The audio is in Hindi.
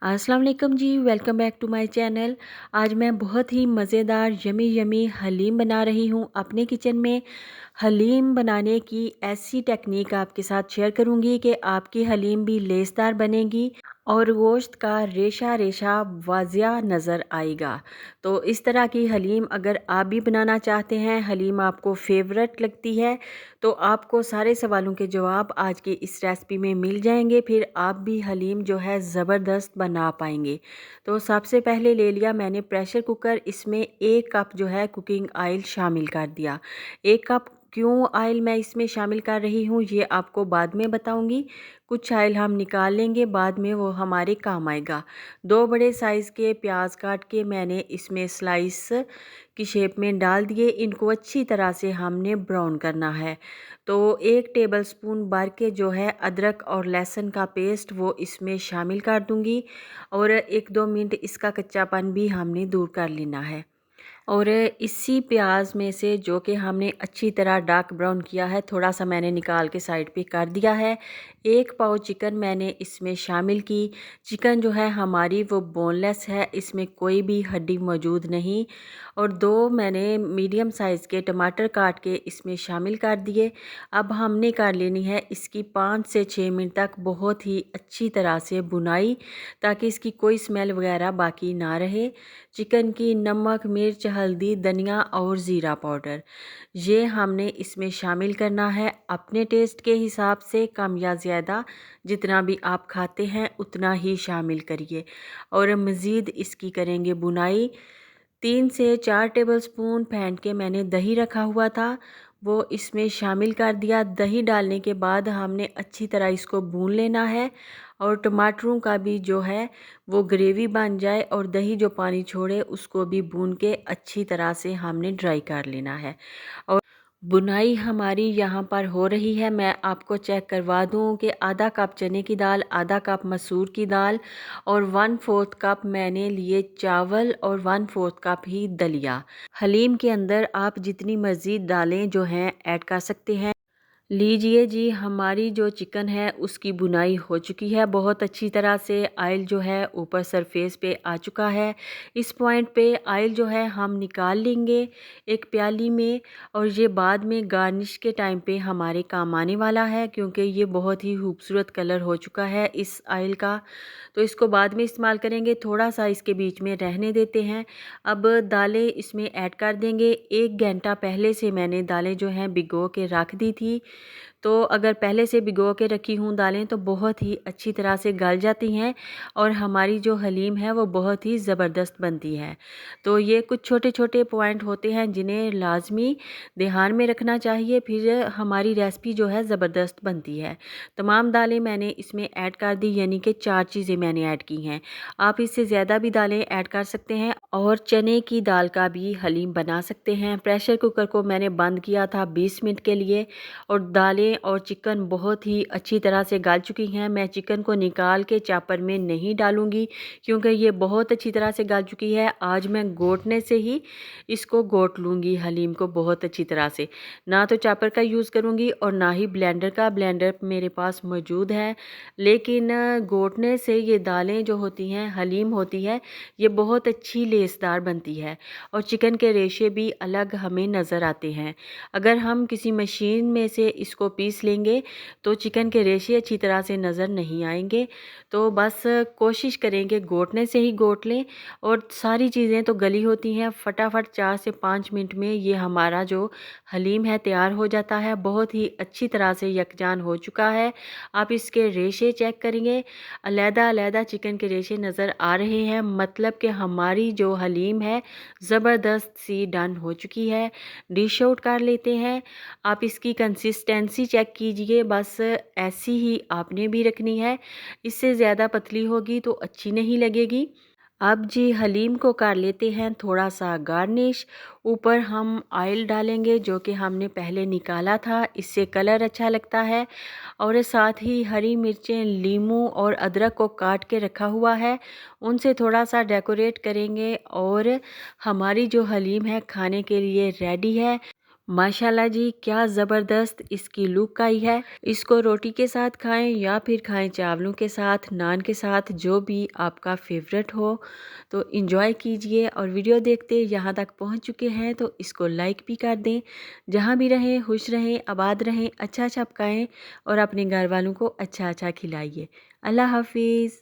अस्सलाम वालेकुम जी, welcome back to my channel. आज मैं बहुत ही मज़ेदार यमी यमी हलीम बना रही हूँ अपने किचन में। हलीम बनाने की ऐसी टेक्निक आपके साथ शेयर करूँगी कि आपकी हलीम भी लेसदार बनेगी और गोश्त का रेशा रेशा वाजिया नज़र आएगा। तो इस तरह की हलीम अगर आप भी बनाना चाहते हैं, हलीम आपको फेवरेट लगती है, तो आपको सारे सवालों के जवाब आज की इस रेसिपी में मिल जाएंगे। फिर आप भी हलीम जो है ज़बरदस्त बना पाएंगे। तो सबसे पहले ले लिया मैंने प्रेशर कुकर, इसमें 1 कप जो है कुकिंग ऑयल शामिल कर दिया। 1 कप क्यों ऑयल मैं इसमें शामिल कर रही हूँ ये आपको बाद में बताऊँगी। कुछ ऑयल हम निकाल लेंगे, बाद में वो हमारे काम आएगा। 2 बड़े साइज़ के प्याज काट के मैंने इसमें स्लाइस की शेप में डाल दिए। इनको अच्छी तरह से हमने ब्राउन करना है। तो 1 टेबलस्पून भर के जो है अदरक और लहसुन का पेस्ट वो इसमें शामिल कर दूंगी और 1-2 मिनट इसका कच्चापन भी हमने दूर कर लेना है। और इसी प्याज में से जो कि हमने अच्छी तरह डार्क ब्राउन किया है, थोड़ा सा मैंने निकाल के साइड पे कर दिया है। 1 पाव चिकन मैंने इसमें शामिल की। चिकन जो है हमारी वो बोनलेस है, इसमें कोई भी हड्डी मौजूद नहीं। और 2 मैंने मीडियम साइज़ के टमाटर काट के इसमें शामिल कर दिए। अब हमने कर लेनी है इसकी 5 से 6 मिनट तक बहुत ही अच्छी तरह से भुनाई, ताकि इसकी कोई स्मेल वगैरह बाकी ना रहे। चिकन की नमक, मिर्च, हल्दी, धनिया और ज़ीरा पाउडर ये हमने इसमें शामिल करना है अपने टेस्ट के हिसाब से, कम या ज़्यादा जितना भी आप खाते हैं उतना ही शामिल करिए। और मज़ीद इसकी करेंगे बुनाई। 3 से 4 टेबलस्पून फेंट के मैंने दही रखा हुआ था, वो इसमें शामिल कर दिया। दही डालने के बाद हमने अच्छी तरह इसको भून लेना है और टमाटरों का भी जो है वो ग्रेवी बन जाए और दही जो पानी छोड़े उसको भी भून के अच्छी तरह से हमने ड्राई कर लेना है। और बुनाई हमारी यहाँ पर हो रही है। मैं आपको चेक करवा दूँ कि आधा कप चने की दाल, आधा कप मसूर की दाल और 1/4 कप मैंने लिए चावल और 1/4 कप ही दलिया। हलीम के अंदर आप जितनी मर्ज़ी दालें जो हैं ऐड कर सकते हैं। लीजिए जी, हमारी जो चिकन है उसकी बुनाई हो चुकी है बहुत अच्छी तरह से। ऑयल जो है ऊपर सरफेस पे आ चुका है। इस पॉइंट पे ऑयल जो है हम निकाल लेंगे एक प्याली में, और ये बाद में गार्निश के टाइम पे हमारे काम आने वाला है, क्योंकि ये बहुत ही खूबसूरत कलर हो चुका है इस ऑयल का। तो इसको बाद में इस्तेमाल करेंगे, थोड़ा सा इसके बीच में रहने देते हैं। अब दालें इसमें ऐड कर देंगे। 1 घंटा पहले से मैंने दालें जो हैं भिगो के रख दी थी। तो अगर पहले से भिगो के रखी हूँ दालें तो बहुत ही अच्छी तरह से गल जाती हैं और हमारी जो हलीम है वो बहुत ही ज़बरदस्त बनती है। तो ये कुछ छोटे छोटे पॉइंट होते हैं जिन्हें लाजमी ध्यान में रखना चाहिए, फिर हमारी रेसिपी जो है ज़बरदस्त बनती है। तमाम दालें मैंने इसमें ऐड कर दी, यानी कि 4 चीज़ें मैंने ऐड की हैं। आप इससे ज़्यादा भी दालें ऐड कर सकते हैं और चने की दाल का भी हलीम बना सकते हैं। प्रेशर कुकर को मैंने बंद किया था 20 मिनट के लिए और दालें और चिकन बहुत ही अच्छी तरह से गल चुकी हैं। मैं चिकन को निकाल के चॉपर में नहीं डालूंगी क्योंकि ये बहुत अच्छी तरह से गल चुकी है। आज मैं घोटने से ही इसको घोट लूँगी हलीम को बहुत अच्छी तरह से। ना तो चॉपर का यूज़ करूँगी और ना ही ब्लेंडर का। ब्लेंडर मेरे पास मौजूद है, लेकिन घोटने से ये दालें जो होती हैं, हलीम होती है, ये बहुत अच्छी लेसदार बनती है और चिकन के रेशे भी अलग हमें नज़र आते हैं। अगर हम किसी मशीन में से इसको पीस लेंगे तो चिकन के रेशे अच्छी तरह से नज़र नहीं आएंगे। तो बस कोशिश करेंगे घोटने से ही घोट लें और सारी चीज़ें तो गली होती हैं। फटाफट 4 से 5 मिनट में ये हमारा जो हलीम है तैयार हो जाता है। बहुत ही अच्छी तरह से यकजान हो चुका है। आप इसके रेशे चेक करेंगे, अलहदा-अलहदा चिकन के रेशे नज़र आ रहे हैं, मतलब कि हमारी जो हलीम है ज़बरदस्त सी डन हो चुकी है। डिश आउट कर लेते हैं। आप इसकी कंसिस्टेंसी चेक कीजिए, बस ऐसी ही आपने भी रखनी है। इससे ज़्यादा पतली होगी तो अच्छी नहीं लगेगी। अब जी हलीम को कर लेते हैं थोड़ा सा गार्निश। ऊपर हम ऑयल डालेंगे जो कि हमने पहले निकाला था, इससे कलर अच्छा लगता है। और साथ ही हरी मिर्चें, लीमू और अदरक को काट के रखा हुआ है, उनसे थोड़ा सा डेकोरेट करेंगे और हमारी जो हलीम है खाने के लिए रेडी है। माशाल्लाह जी, क्या ज़बरदस्त इसकी लुक आई है। इसको रोटी के साथ खाएं या फिर खाएं चावलों के साथ, नान के साथ, जो भी आपका फेवरेट हो। तो इंजॉय कीजिए और वीडियो देखते यहाँ तक पहुँच चुके हैं तो इसको लाइक भी कर दें। जहाँ भी रहें खुश रहें, आबाद रहें, अच्छा अच्छा पकाएं और अपने घर वालों को अच्छा अच्छा खिलाइए। अल्लाह हाफिज़।